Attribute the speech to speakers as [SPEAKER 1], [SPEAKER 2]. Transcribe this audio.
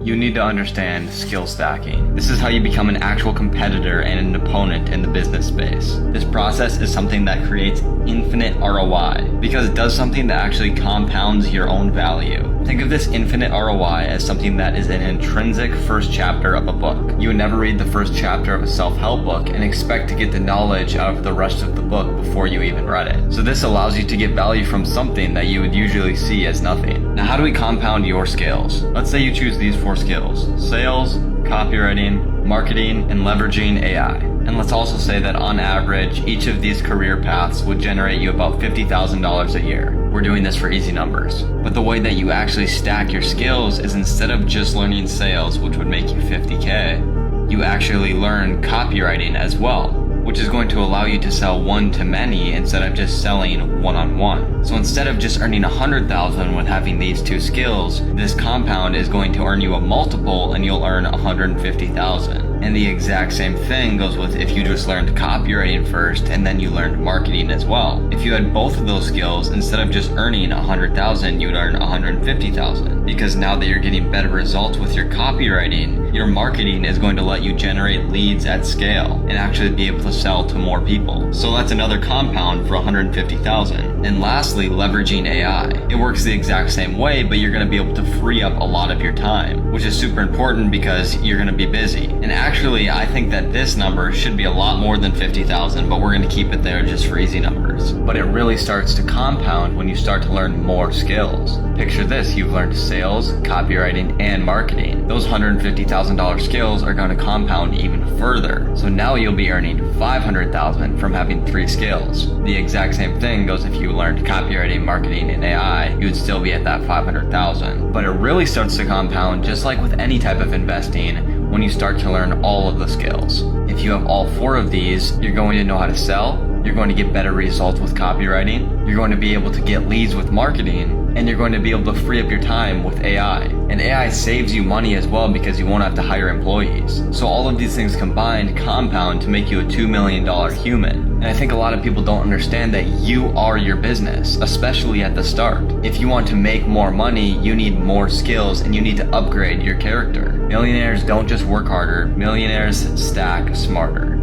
[SPEAKER 1] you need to understand skill stacking. This is how you become an actual competitor and an opponent in the business space. This process is something that creates infinite ROI because it does something that actually compounds your own value. Think of this infinite ROI as something that is an intrinsic first chapter of a book. You would never read the first chapter of a self-help book and expect to get the knowledge out of the rest of the book before you even read it. So this allows you to get value from something that you would usually see as nothing. Now, how do we compound your skills? Let's say you choose these 4 skills: sales, copywriting, marketing, and leveraging AI. And let's also say that on average, each of these career paths would generate you about $50,000 a year. We're doing this for easy numbers. But the way that you actually stack your skills is instead of just learning sales, which would make you $50K, you actually learn copywriting as well, which is going to allow you to sell one to many instead of just selling one-on-one. So instead of just earning $100,000 with having these 2 skills, this compound is going to earn you a multiple and you'll earn $150,000. And the exact same thing goes with if you just learned copywriting first and then you learned marketing as well. If you had both of those skills, instead of just earning $100,000, you'd earn $150,000. Because now that you're getting better results with your copywriting, your marketing is going to let you generate leads at scale and actually be able to sell to more people. So that's another compound for $150,000. And lastly, leveraging AI. It works the exact same way, but you're going to be able to free up a lot of your time, which is super important because you're going to be busy. And actually, I think that this number should be a lot more than 50,000, but we're going to keep it there just for easy numbers. But it really starts to compound when you start to learn more skills. Picture this: you've learned sales, copywriting, and marketing. Those $150,000 skills are going to compound even further. So now you'll be earning $500,000 from having 3 skills. The exact same thing goes if you learned copywriting, marketing, and AI, you would still be at that $500,000. But it really starts to compound just like with any type of investing when you start to learn all of the skills. If you have all 4 of these, you're going to know how to sell, you're going to get better results with copywriting, you're going to be able to get leads with marketing, and you're going to be able to free up your time with AI. And AI saves you money as well because you won't have to hire employees. So all of these things combined compound to make you a $2 million human. And I think a lot of people don't understand that you are your business, especially at the start. If you want to make more money, you need more skills and you need to upgrade your character. Millionaires don't just work harder, millionaires stack smarter.